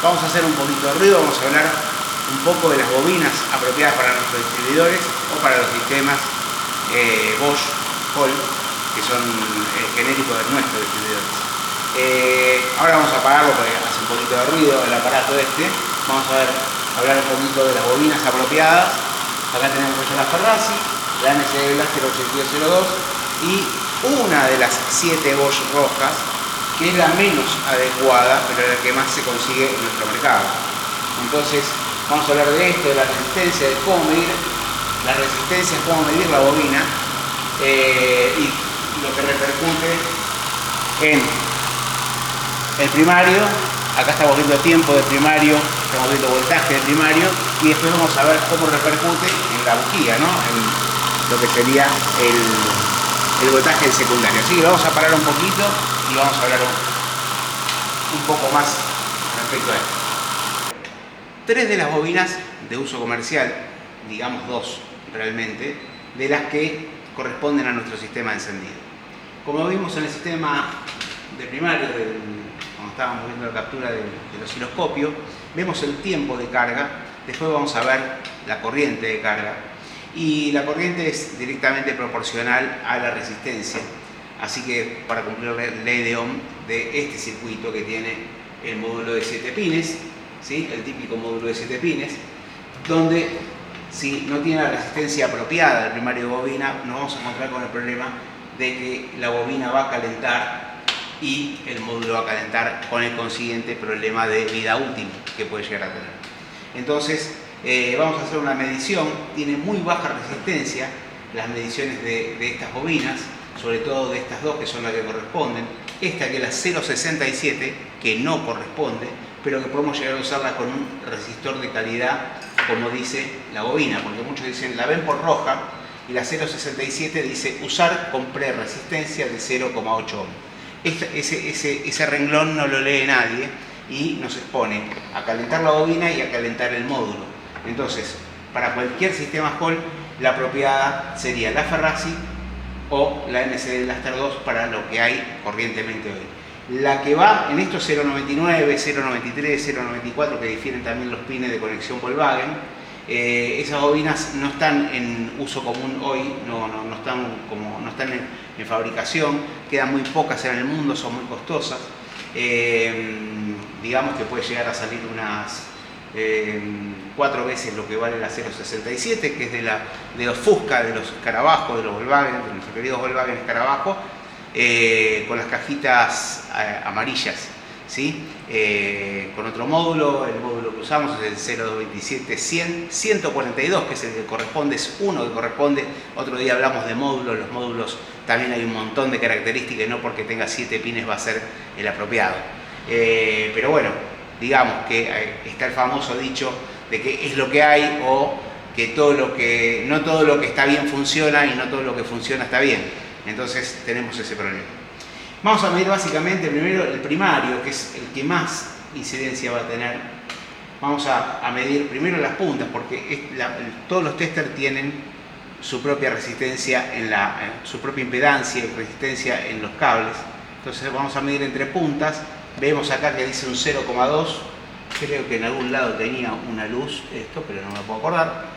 Vamos a hacer un poquito de ruido, vamos a hablar un poco de las bobinas apropiadas para nuestros distribuidores o para los sistemas Bosch, Hall, que son genéricos de nuestros distribuidores. Ahora vamos a apagarlo porque hace un poquito de ruido el aparato este. Vamos a hablar un poquito de las bobinas apropiadas. Acá tenemos la Ferrazzi, la MSD Blaster 8202 y una de las 7 Bosch rojas, que es la menos adecuada, pero la que más se consigue en nuestro mercado. Entonces, vamos a hablar de esto, de la resistencia, de cómo medir la resistencia, cómo medir la bobina y lo que repercute en el primario. Acá estamos viendo tiempo de primario, estamos viendo voltaje de primario y después vamos a ver cómo repercute en la bujía, ¿no? En lo que sería el voltaje del secundario. Así que vamos a parar un poquito y vamos a hablar un poco más respecto a esto. 3 de las bobinas de uso comercial, digamos 2 realmente, de las que corresponden a nuestro sistema de encendido. Como vimos en el sistema de primario, cuando estábamos viendo la captura del osciloscopio, vemos el tiempo de carga, después vamos a ver la corriente de carga, y la corriente es directamente proporcional a la resistencia. Así que para cumplir la ley de Ohm de este circuito que tiene el módulo de 7 pines, ¿sí? El típico módulo de 7 pines, donde si no tiene la resistencia apropiada del primario de bobina, nos vamos a encontrar con el problema de que la bobina va a calentar y el módulo va a calentar, con el consiguiente problema de vida útil que puede llegar a tener. Entonces vamos a hacer una medición. Tiene muy baja resistencia las mediciones de estas bobinas, sobre todo de estas dos que son las que corresponden. Esta que es la 0.67, que no corresponde, pero que podemos llegar a usarla con un resistor de calidad, como dice la bobina, porque muchos dicen, la ven por roja, y la 0.67 dice usar con pre-resistencia de 0,8 ohm. Ese renglón no lo lee nadie y nos expone a calentar la bobina y a calentar el módulo. Entonces, para cualquier sistema Hall, la apropiada sería la Ferrazzi o la MSD Blaster 2 para lo que hay corrientemente hoy. La que va en estos 0.99, 0.93, 0.94, que difieren también los pines de conexión Volkswagen, esas bobinas no están en uso común hoy, no están en fabricación, quedan muy pocas en el mundo, son muy costosas. Digamos que puede llegar a salir unas 4 veces lo que vale la 0.67, que es de los Fusca, de los escarabajos, de los Volkswagen, de nuestros queridos Volkswagen escarabajos, con las cajitas amarillas, ¿sí? Con otro módulo, el módulo que usamos es el 0.27-100-142, que es el que corresponde, es uno que corresponde. Otro día hablamos de módulos, los módulos también hay un montón de características y no porque tenga 7 pines va a ser el apropiado. Pero bueno, digamos que está el famoso dicho de que es lo que hay, o que no todo lo que está bien funciona y no todo lo que funciona está bien. Entonces tenemos ese problema. Vamos a medir básicamente primero el primario, que es el que más incidencia va a tener. Vamos a medir primero las puntas, porque todos los testers tienen su propia resistencia, su propia impedancia y resistencia en los cables. Entonces vamos a medir entre puntas. Vemos acá que dice un 0,2. Creo que en algún lado tenía una luz esto, pero no me puedo acordar.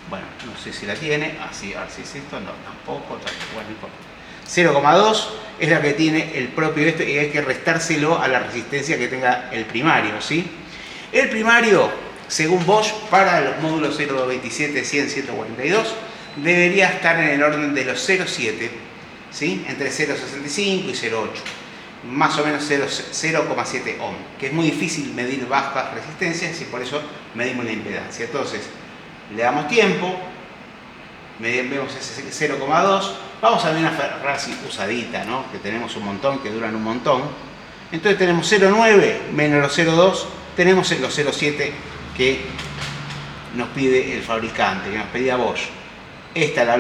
Bueno, no sé si la tiene. Así, a ver si es esto. No, tampoco. Bueno, no importa. 0,2 es la que tiene el propio esto y hay que restárselo a la resistencia que tenga el primario, ¿sí? El primario, según Bosch, para los módulos 0.27, 100, 142, debería estar en el orden de los 0,7, ¿sí? Entre 0,65 y 0,8. Más o menos 0,7 ohm, que es muy difícil medir bajas resistencias y por eso medimos la impedancia. Entonces, le damos tiempo, vemos ese 0,2, vamos a ver una Ferrazzi usadita, ¿no? Que tenemos un montón, que duran un montón. Entonces tenemos 0,9 menos los 0,2, tenemos los 0,7 que nos pide el fabricante, que nos pedía Bosch. Esta es la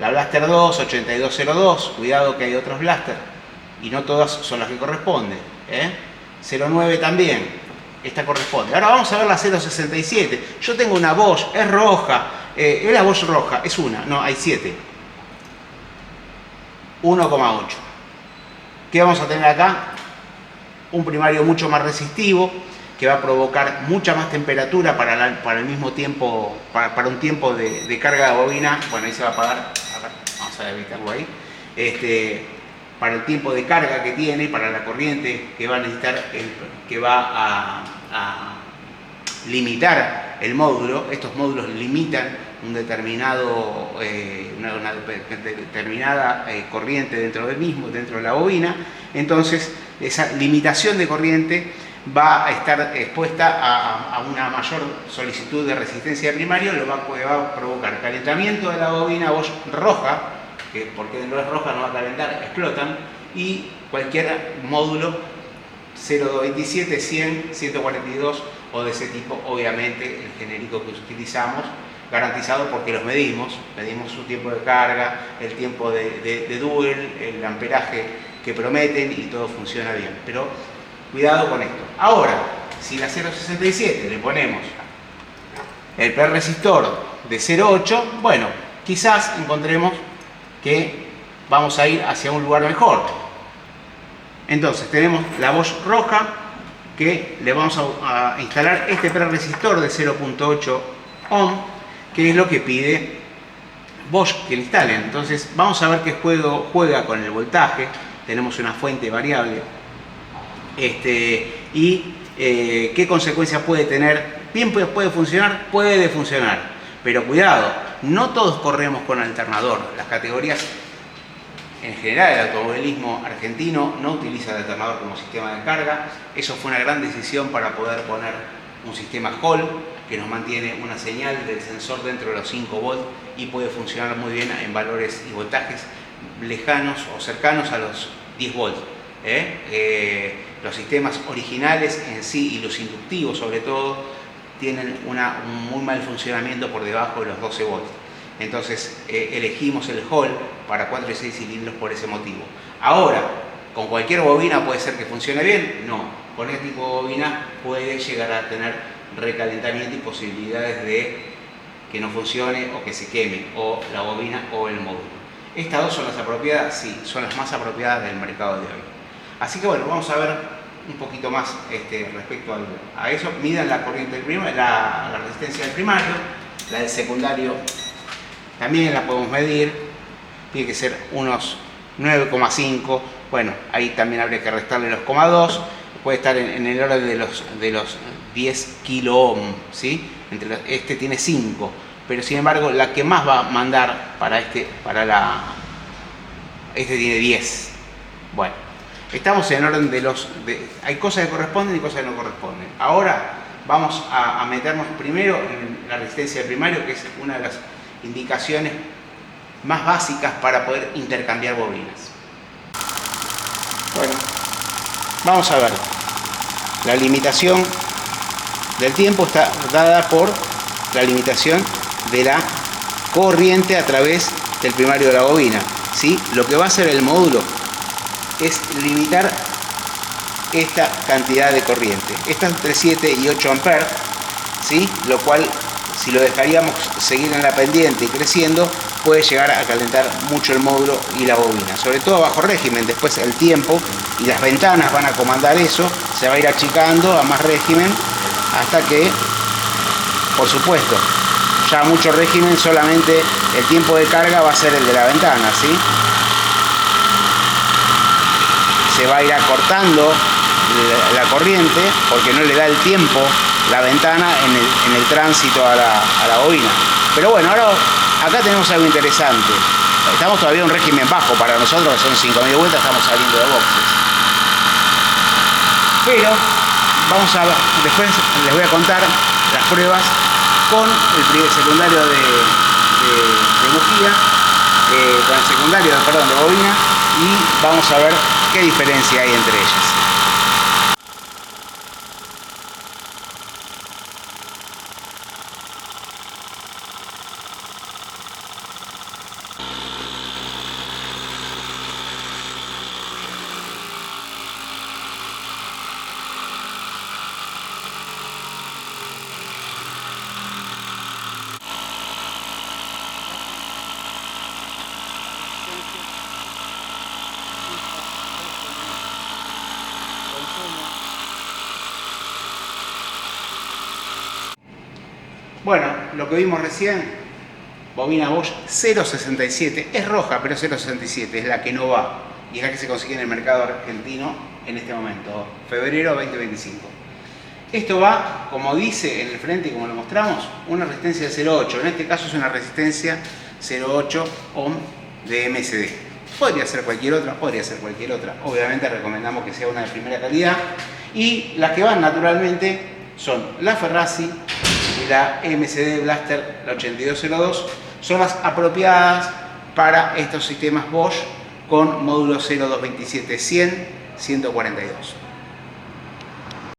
Blaster 2, 8202, cuidado que hay otros Blaster y no todas son las que corresponden. 0,9 también, esta corresponde. Ahora vamos a ver la 0,67. Yo tengo una Bosch, es roja, es la Bosch roja, es una, no, hay 7. 1,8. ¿Qué vamos a tener acá? un primario mucho más resistivo, que va a provocar mucha más temperatura para el mismo tiempo, para un tiempo de carga de bobina. Bueno, ahí se va a apagar, a ver, vamos a evitarlo ahí. Para el tiempo de carga que tiene, para la corriente que va a necesitar, que va a limitar el módulo. Estos módulos limitan una determinada corriente dentro del mismo, dentro de la bobina. Entonces, esa limitación de corriente va a estar expuesta a una mayor solicitud de resistencia de primario, lo que va a provocar calentamiento de la bobina Bosch roja, que porque no es roja no va a calentar, explotan, y cualquier módulo 0227, 100, 142 o de ese tipo, obviamente el genérico que utilizamos, garantizado porque los medimos su tiempo de carga, el tiempo de duel, el amperaje que prometen, y todo funciona bien. Pero cuidado con esto. Ahora, si la 0.67 le ponemos el preresistor de 0.8, bueno, quizás encontremos que vamos a ir hacia un lugar mejor. Entonces tenemos la Bosch roja, que le vamos a instalar este preresistor de 0.8 ohm, que es lo que pide Bosch que le instalen. Entonces vamos a ver qué juego juega con el voltaje. Tenemos una fuente variable y qué consecuencias puede tener. Bien, puede funcionar, puede funcionar, pero cuidado, no todos corremos con alternador. Las categorías en general, el automovilismo argentino no utiliza el alternador como sistema de carga. Eso fue una gran decisión para poder poner un sistema Hall que nos mantiene una señal del sensor dentro de los 5 volts y puede funcionar muy bien en valores y voltajes lejanos o cercanos a los 10 volts. Los sistemas originales en sí y los inductivos sobre todo tienen un muy mal funcionamiento por debajo de los 12 volts. Entonces elegimos el Hall para 4 y 6 cilindros por ese motivo. Ahora, ¿con cualquier bobina puede ser que funcione bien? No. Con este tipo de bobina puede llegar a tener recalentamiento y posibilidades de que no funcione o que se queme o la bobina o el módulo. ¿Estas dos son las apropiadas? Sí, son las más apropiadas del mercado de hoy. Así que bueno, vamos a ver un poquito más respecto a eso. Midan la corriente del primario, la resistencia del primario, la del secundario también la podemos medir, tiene que ser unos 9,5, bueno, ahí también habría que restarle los 0,2, puede estar en el orden de los 10 kilo ohm, ¿sí? Este tiene 5, pero sin embargo la que más va a mandar para este tiene 10. Bueno, estamos en orden hay cosas que corresponden y cosas que no corresponden. Ahora vamos a meternos primero en la resistencia del primario, que es una de las indicaciones más básicas para poder intercambiar bobinas. Bueno, vamos a ver. La limitación del tiempo está dada por la limitación de la corriente a través del primario de la bobina, ¿sí? Lo que va a hacer el módulo es limitar esta cantidad de corriente. Está entre 7 y 8 amperes, ¿sí? Lo cual, si lo dejaríamos seguir en la pendiente y creciendo, puede llegar a calentar mucho el módulo y la bobina, sobre todo bajo régimen. Después el tiempo y las ventanas van a comandar eso, se va a ir achicando a más régimen hasta que, por supuesto, ya mucho régimen, solamente el tiempo de carga va a ser el de la ventana, ¿sí? Se va a ir acortando la corriente porque no le da el tiempo la ventana en el tránsito a la bobina. Pero bueno, ahora acá tenemos algo interesante. Estamos todavía en un régimen bajo, para nosotros que son 5.000 vueltas, estamos saliendo de boxes. Pero después les voy a contar las pruebas con el secundario de bujía, con el secundario de bobina, y vamos a ver qué diferencia hay entre ellas. Bueno, lo que vimos recién, bobina Bosch 067, es roja pero 067, es la que no va y es la que se consigue en el mercado argentino en este momento, febrero 2025. Esto va, como dice en el frente y como lo mostramos, una resistencia de 0,8, en este caso es una resistencia 0,8 ohm de MSD. Podría ser cualquier otra, obviamente recomendamos que sea una de primera calidad y las que van naturalmente son la Ferrazzi y la MSD Blaster, la 8202, son las apropiadas para estos sistemas Bosch con módulo 0227 100 142.